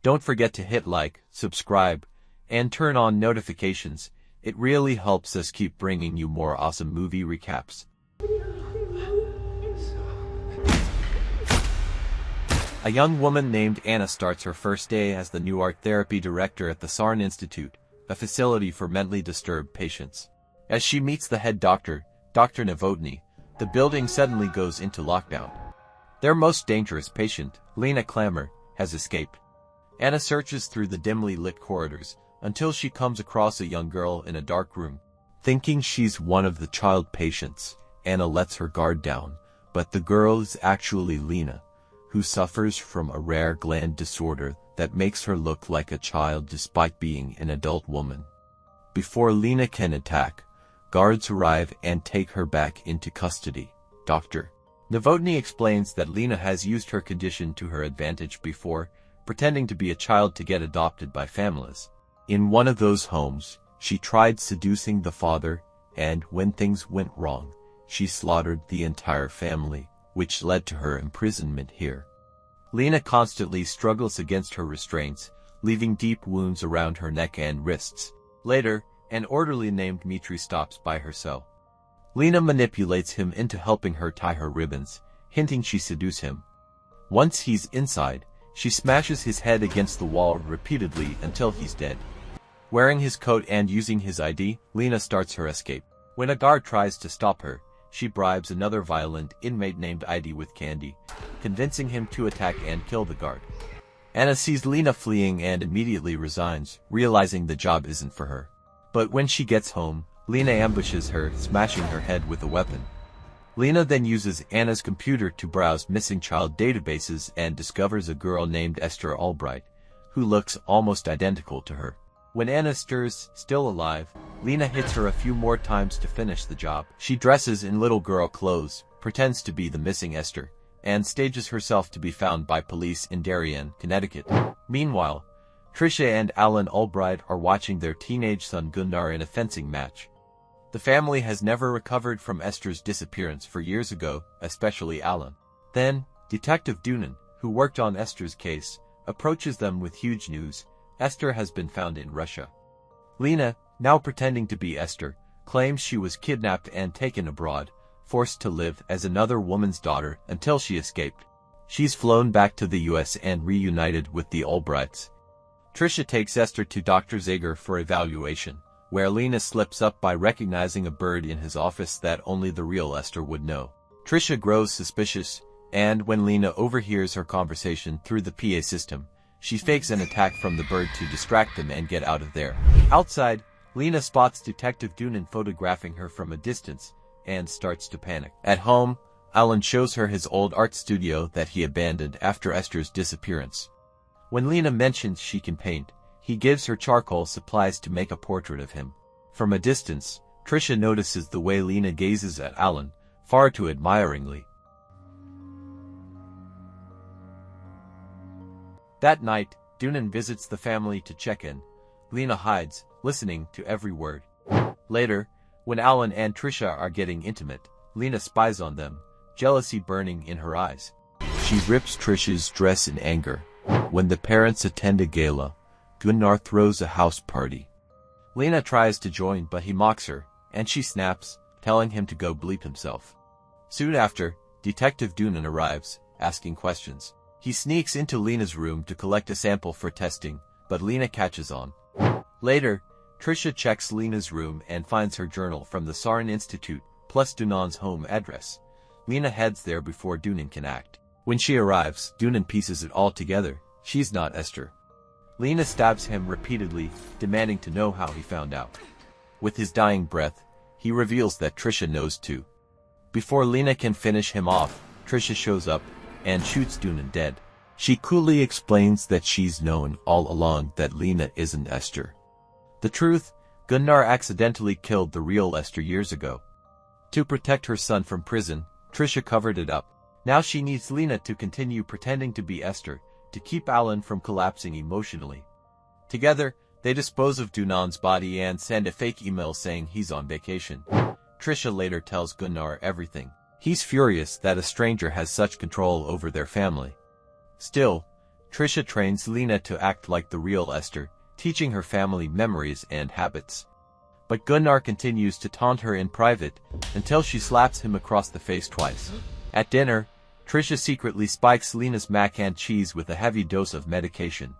Don't forget to hit like, subscribe, and turn on notifications. It really helps us keep bringing you more awesome movie recaps. A young woman named Anna starts her first day as the new art therapy director at the Sarn Institute, a facility for mentally disturbed patients. As she meets the head doctor, Dr. Novotny, the building suddenly goes into lockdown. Their most dangerous patient, Lena Clammer, has escaped. Anna searches through the dimly lit corridors until she comes across a young girl in a dark room. Thinking she's one of the child patients, Anna lets her guard down, but the girl is actually Lena, who suffers from a rare gland disorder that makes her look like a child despite being an adult woman. Before Lena can attack, guards arrive and take her back into custody. Dr. Novotny explains that Lena has used her condition to her advantage before, pretending to be a child to get adopted by families. In one of those homes, she tried seducing the father, and when things went wrong, she slaughtered the entire family, which led to her imprisonment here. Lena constantly struggles against her restraints, leaving deep wounds around her neck and wrists. Later, an orderly named Dmitri stops by her cell. Lena manipulates him into helping her tie her ribbons, hinting she seduce him. Once he's inside, she smashes his head against the wall repeatedly until he's dead. Wearing his coat and using his ID, Lena starts her escape. When a guard tries to stop her, she bribes another violent inmate named ID with candy, convincing him to attack and kill the guard. Anna sees Lena fleeing and immediately resigns, realizing the job isn't for her. But when she gets home, Lena ambushes her, smashing her head with a weapon. Lena then uses Anna's computer to browse missing child databases and discovers a girl named Esther Albright, who looks almost identical to her. When Anna stirs, still alive, Lena hits her a few more times to finish the job. She dresses in little girl clothes, pretends to be the missing Esther, and stages herself to be found by police in Darien, Connecticut. Meanwhile, Tricia and Alan Albright are watching their teenage son Gunnar in a fencing match. The family has never recovered from Esther's disappearance for years ago, especially Alan. Then, Detective Doonan, who worked on Esther's case, approaches them with huge news. Esther has been found in Russia. Lena, now pretending to be Esther, claims she was kidnapped and taken abroad, forced to live as another woman's daughter until she escaped. She's flown back to the US and reunited with the Albrights. Tricia takes Esther to Dr. Zager for evaluation, where Lena slips up by recognizing a bird in his office that only the real Esther would know. Tricia grows suspicious, and when Lena overhears her conversation through the PA system, she fakes an attack from the bird to distract them and get out of there. Outside, Lena spots Detective Doonan photographing her from a distance and starts to panic. At home, Alan shows her his old art studio that he abandoned after Esther's disappearance. When Lena mentions she can paint, he gives her charcoal supplies to make a portrait of him. From a distance, Tricia notices the way Lena gazes at Alan, far too admiringly. That night, Doonan visits the family to check in. Lena hides, listening to every word. Later, when Alan and Tricia are getting intimate, Lena spies on them, jealousy burning in her eyes. She rips Tricia's dress in anger. When the parents attend a gala, Gunnar throws a house party. Lena tries to join but he mocks her, and she snaps, telling him to go bleep himself. Soon after, Detective Doonan arrives, asking questions. He sneaks into Lena's room to collect a sample for testing, but Lena catches on. Later, Tricia checks Lena's room and finds her journal from the Sarn Institute, plus Doonan's home address. Lena heads there before Doonan can act. When she arrives, Doonan pieces it all together. She's not Esther. Lena stabs him repeatedly, demanding to know how he found out. With his dying breath, he reveals that Tricia knows too. Before Lena can finish him off, Tricia shows up and shoots Doonan dead. She coolly explains that she's known all along that Lena isn't Esther. The truth, Gunnar accidentally killed the real Esther years ago. To protect her son from prison, Tricia covered it up. Now she needs Lena to continue pretending to be Esther, to keep Alan from collapsing emotionally. Together, they dispose of Doonan's body and send a fake email saying he's on vacation. Tricia later tells Gunnar everything. He's furious that a stranger has such control over their family. Still, Trisha trains Lena to act like the real Esther, teaching her family memories and habits. But Gunnar continues to taunt her in private until she slaps him across the face twice. At dinner, Trisha secretly spikes Lena's mac and cheese with a heavy dose of medication.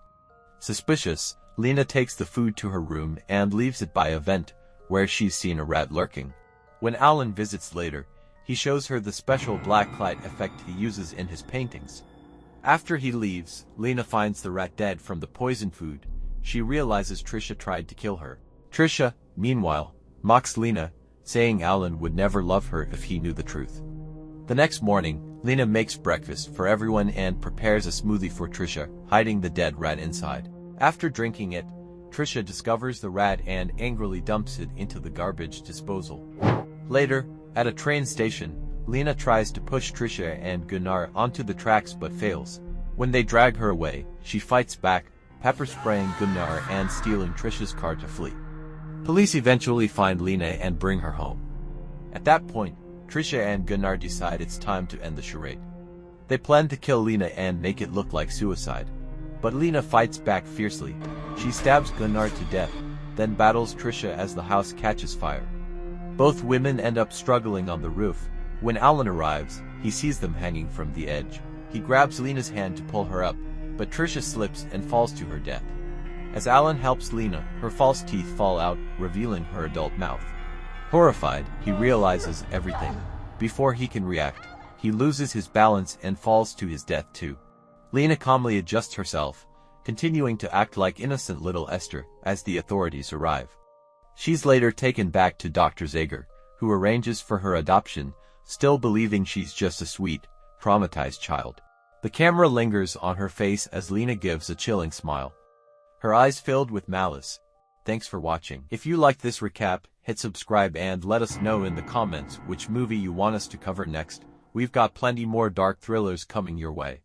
Suspicious, Lena takes the food to her room and leaves it by a vent, where she's seen a rat lurking. When Alan visits later, he shows her the special black light effect he uses in his paintings. After he leaves, Lena finds the rat dead from the poison food. She realizes Trisha tried to kill her. Trisha, meanwhile, mocks Lena, saying Alan would never love her if he knew the truth. The next morning, Lena makes breakfast for everyone and prepares a smoothie for Trisha, hiding the dead rat inside. After drinking it, Trisha discovers the rat and angrily dumps it into the garbage disposal. Later, at a train station, Lena tries to push Trisha and Gunnar onto the tracks but fails. When they drag her away, she fights back, pepper spraying Gunnar and stealing Trisha's car to flee. Police eventually find Lena and bring her home. At that point, Trisha and Gunnar decide it's time to end the charade. They plan to kill Lena and make it look like suicide. But Lena fights back fiercely. She stabs Gunnar to death, then battles Trisha as the house catches fire. Both women end up struggling on the roof. When Alan arrives, he sees them hanging from the edge. He grabs Lena's hand to pull her up, but Trisha slips and falls to her death. As Alan helps Lena, her false teeth fall out, revealing her adult mouth. Horrified, he realizes everything. Before he can react, he loses his balance and falls to his death too. Lena calmly adjusts herself, continuing to act like innocent little Esther as the authorities arrive. She's later taken back to Dr. Zager, who arranges for her adoption, still believing she's just a sweet, traumatized child. The camera lingers on her face as Lena gives a chilling smile, her eyes filled with malice. Thanks for watching. If you liked this recap, hit subscribe and let us know in the comments which movie you want us to cover next. We've got plenty more dark thrillers coming your way.